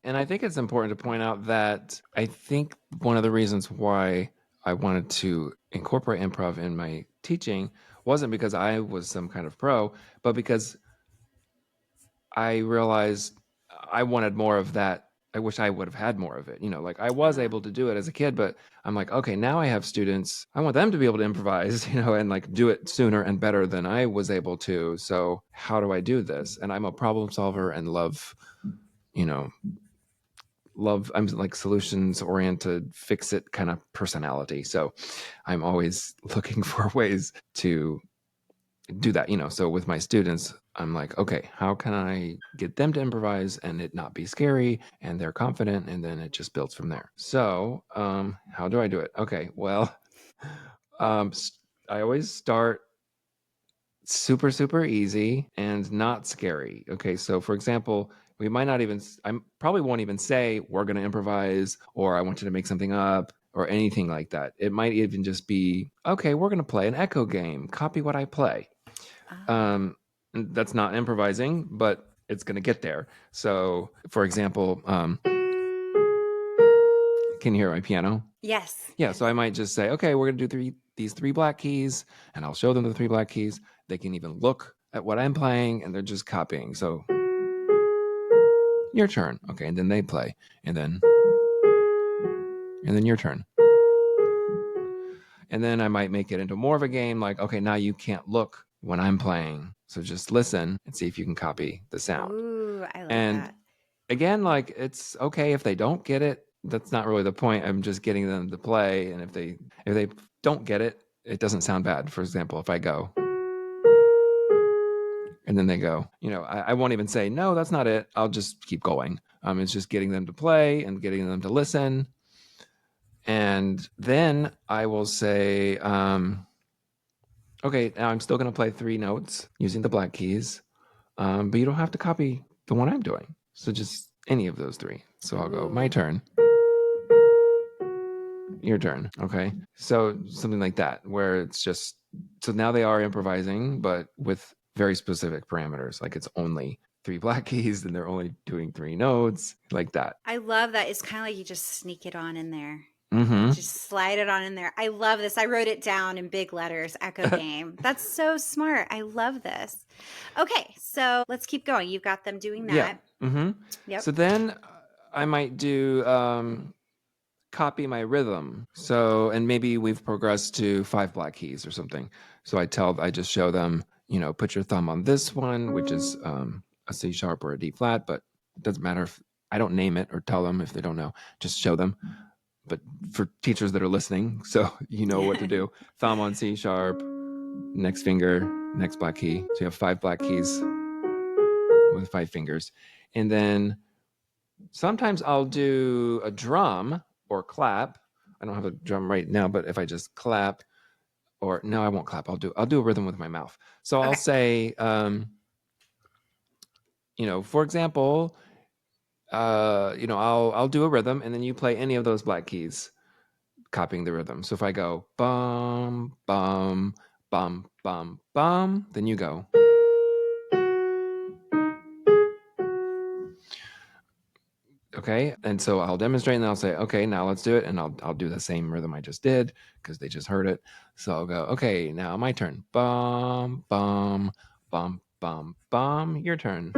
And I think it's important to point out that I think one of the reasons why I wanted to incorporate improv in my teaching wasn't because I was some kind of pro, but because I realized I wanted more of that. I wish I would have had more of it. Like I was able to do it as a kid, but I'm like, okay, now I have students. I want them to be able to improvise, and like do it sooner and better than I was able to. So how do I do this? And I'm a problem solver and I'm like solutions oriented, fix it kind of personality. So I'm always looking for ways to do that, So with my students, I'm like, okay, how can I get them to improvise and it not be scary and they're confident, and then it just builds from there. So how do I do it? Okay, well, I always start super, super easy and not scary. Okay, so for example, I probably won't even say we're going to improvise or I want you to make something up or anything like that. It might even just be, okay, we're going to play an echo game, copy what I play. That's not improvising, but it's going to get there. So for example, can you hear my piano? Yes. Yeah. So I might just say, okay, we're going to do these three black keys, and I'll show them the three black keys. They can even look at what I'm playing and they're just copying. So your turn. Okay. And then they play, and then your turn. And then I might make it into more of a game, like, okay, now you can't look when I'm playing. So just listen and see if you can copy the sound. Ooh, I like and that. Again, like, it's okay if they don't get it. That's not really the point. I'm just getting them to play. And if they don't get it, it doesn't sound bad. For example, if I go and then they go, I won't even say, no, that's not it. I'll just keep going. It's just getting them to play and getting them to listen. And then I will say, okay, now I'm still going to play 3 notes using the black keys, but you don't have to copy the one I'm doing. So just any of those 3. So I'll go, my turn. Your turn. Okay. So something like that, where it's just, so now they are improvising, but with very specific parameters. Like it's only 3 black keys and they're only doing 3 notes, like that. I love that. It's kind of like you just sneak it on in there. Mm-hmm. Just slide it on in there. I love this. I wrote it down in big letters, echo game. That's so smart. I love this. Okay, so let's keep going. You've got them doing that. Yeah. Mm-hmm. Yep. So then I might do copy my rhythm. So, and maybe we've progressed to 5 black keys or something. So I just show them, put your thumb on this one, which is a C sharp or a D flat, but it doesn't matter if I don't name it or tell them if they don't know, just show them. But for teachers that are listening, so you know what to do. Thumb on C sharp, next finger, next black key. So you have 5 black keys with 5 fingers. And then sometimes I'll do a drum or clap. I don't have a drum right now, but if I just clap, or no, I won't clap. I'll do a rhythm with my mouth. So I'll say, for example, I'll do a rhythm and then you play any of those black keys, copying the rhythm. So if I go bum, bum, bum, bum, bum, then you go. Okay. And so I'll demonstrate and I'll say, okay, now let's do it. And I'll do the same rhythm I just did because they just heard it. So I'll go, okay, now my turn. Bum, bum, bum, bum, bum, your turn.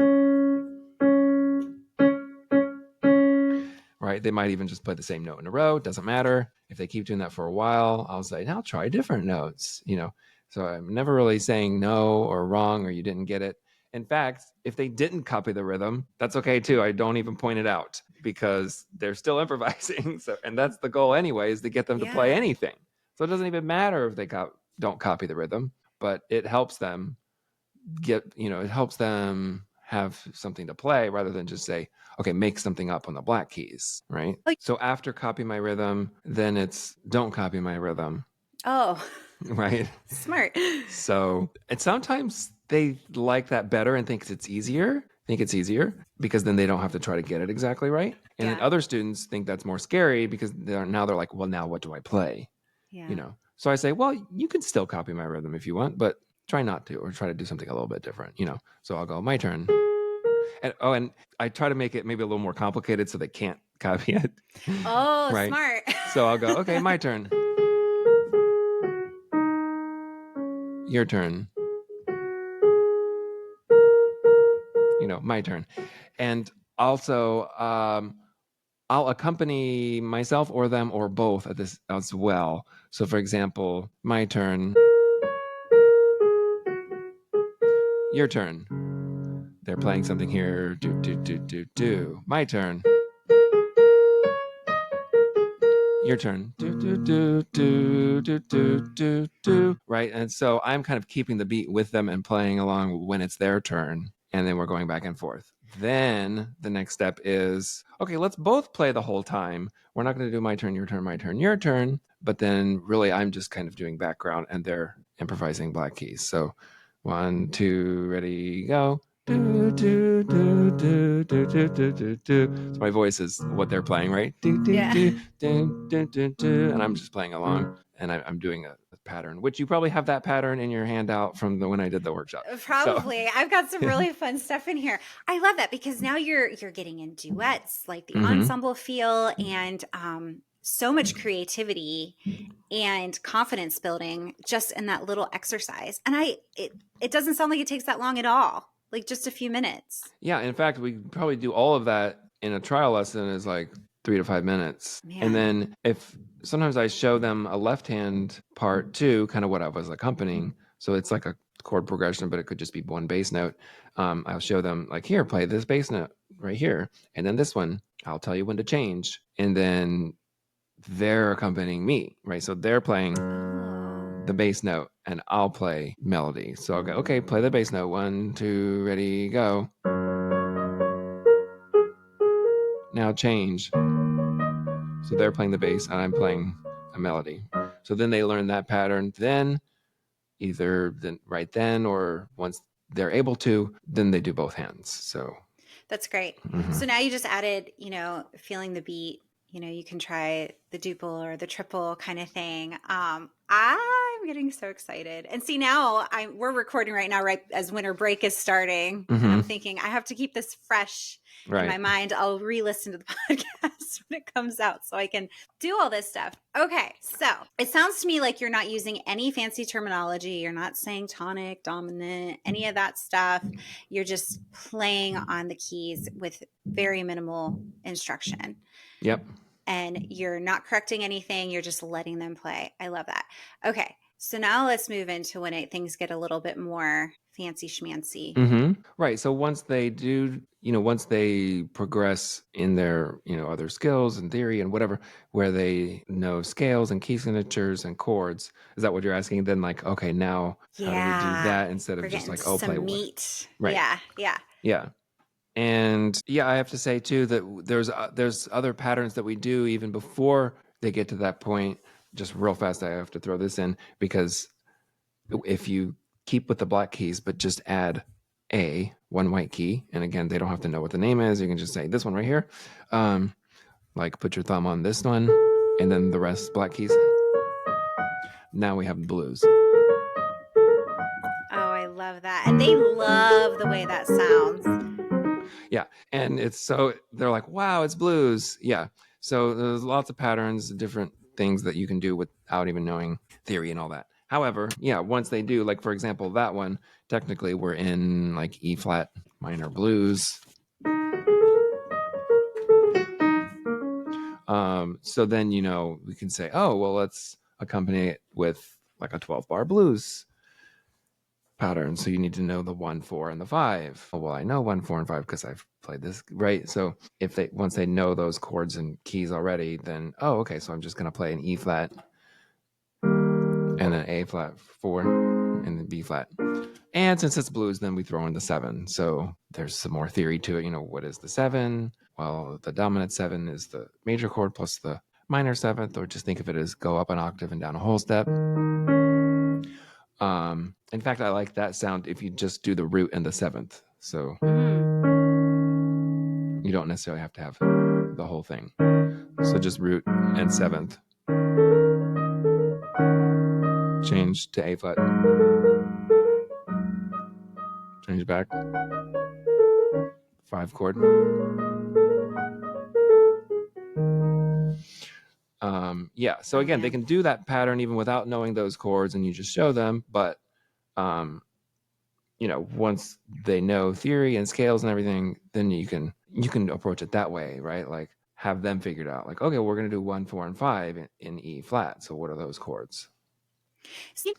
Right. They might even just play the same note in a row. Doesn't matter. If they keep doing that for a while, I'll say, now try different notes, So I'm never really saying no or wrong or you didn't get it. In fact, if they didn't copy the rhythm, that's okay too. I don't even point it out because they're still improvising. So, and that's the goal anyway, is to get them to play anything. So it doesn't even matter if they don't copy the rhythm, but it helps them it helps them have something to play rather than just say, okay, make something up on the black keys, right? So after copy my rhythm, then it's don't copy my rhythm. Oh. Right? Smart. So, and sometimes they like that better and think it's easier because then they don't have to try to get it exactly right. And then other students think that's more scary because they're like, well, now what do I play? Yeah. So I say, well, you can still copy my rhythm if you want, but try not to, or try to do something a little bit different, So I'll go, my turn. And I try to make it maybe a little more complicated so they can't copy it. Oh, Right. smart. So I'll go, okay, my turn. Your turn. My turn. And also, I'll accompany myself or them or both at this as well. So for example, my turn. Your turn. They're playing something here. Do, do, do, do, do. My turn. Your turn. Do, do, do, do, do, do, do, do. Right? And so I'm kind of keeping the beat with them and playing along when it's their turn. And then we're going back and forth. Then the next step is, okay, let's both play the whole time. We're not going to do my turn, your turn, my turn, your turn. But then really I'm just kind of doing background and they're improvising black keys. So 1, 2, ready, go. Do, do, do, do, do, do, do, do, do. So my voice is what they're playing, right? Do, do, Yeah. do, do, do, do, do. And I'm just playing along. And I'm doing a pattern, which you probably have that pattern in your handout from when I did the workshop. Probably. So. I've got some really fun stuff in here. I love that because now you're getting in duets, like the ensemble feel, and so much creativity and confidence building just in that little exercise. And it doesn't sound like it takes that long at all, like just a few minutes. Yeah. In fact, we probably do all of that in a trial lesson is like 3 to 5 minutes. Man. And then if sometimes I show them a left hand part too, kind of what I was accompanying. So it's like a chord progression, but it could just be one bass note. I'll show them like, here, play this bass note right here. And then this one, I'll tell you when to change. And then they're accompanying me, right? So they're playing the bass note and I'll play melody. So I'll go, okay, play the bass note. 1, 2, ready, go. Now change. So they're playing the bass and I'm playing a melody. So then they learn that pattern. Then either right then or once they're able to, then they do both hands. So that's great. So now you just added, feeling the beat. You can try the duple or the triple kind of thing. I'm getting so excited. And see, now we're recording right now, right as winter break is starting. And I'm thinking I have to keep this fresh in my mind. I'll re-listen to the podcast when it comes out so I can do all this stuff. Okay. So it sounds to me like you're not using any fancy terminology. You're not saying tonic, dominant, any of that stuff. You're just playing on the keys with very minimal instruction. Yep. And you're not correcting anything. You're just letting them play. I love that. Okay. So now let's move into when things get a little bit more fancy schmancy. Right. So once they do, once they progress in their, other skills and theory and whatever, where they know scales and key signatures and chords, is that what you're asking? Then like, okay, now how do we do that instead of just like, play meat. Right. Yeah. Yeah. And I have to say too that there's other patterns that we do even before they get to that point. Just real fast, I have to throw this in because if you keep with the black keys, but just add one white key, and again, they don't have to know what the name is. You can just say this one right here. Like put your thumb on this one, and then the rest black keys. Now we have blues. Oh, I love that. And they love the way that sounds. Yeah. And they're like, wow, it's blues. Yeah. So there's lots of patterns, different things that you can do without even knowing theory and all that. However, once they do, like, for example, that one, technically we're in like E flat minor blues. So then, we can say, oh, well, let's accompany it with like a 12-bar blues pattern. So you need to know the 1, 4, and the 5. Well, I know 1, 4, and 5 because I've played this, right? So once they know those chords and keys already, then, oh, okay, so I'm just going to play an E flat and then A flat 4 and then B flat. And since it's blues, then we throw in the 7. So there's some more theory to it. What is the 7? Well, the dominant 7 is the major chord plus the minor 7th, or just think of it as go up an octave and down a whole step. In fact, I like that sound if you just do the root and the 7th. So you don't necessarily have to have the whole thing. So just root and 7th. Change to A flat. Change back. 5 chord. Yeah. So again, they can do that pattern even without knowing those chords, and you just show them. But once they know theory and scales and everything, then you can approach it that way, right? Like have them figured out, like, okay, we're going to do 1, 4, and 5 in E flat. So what are those chords? See,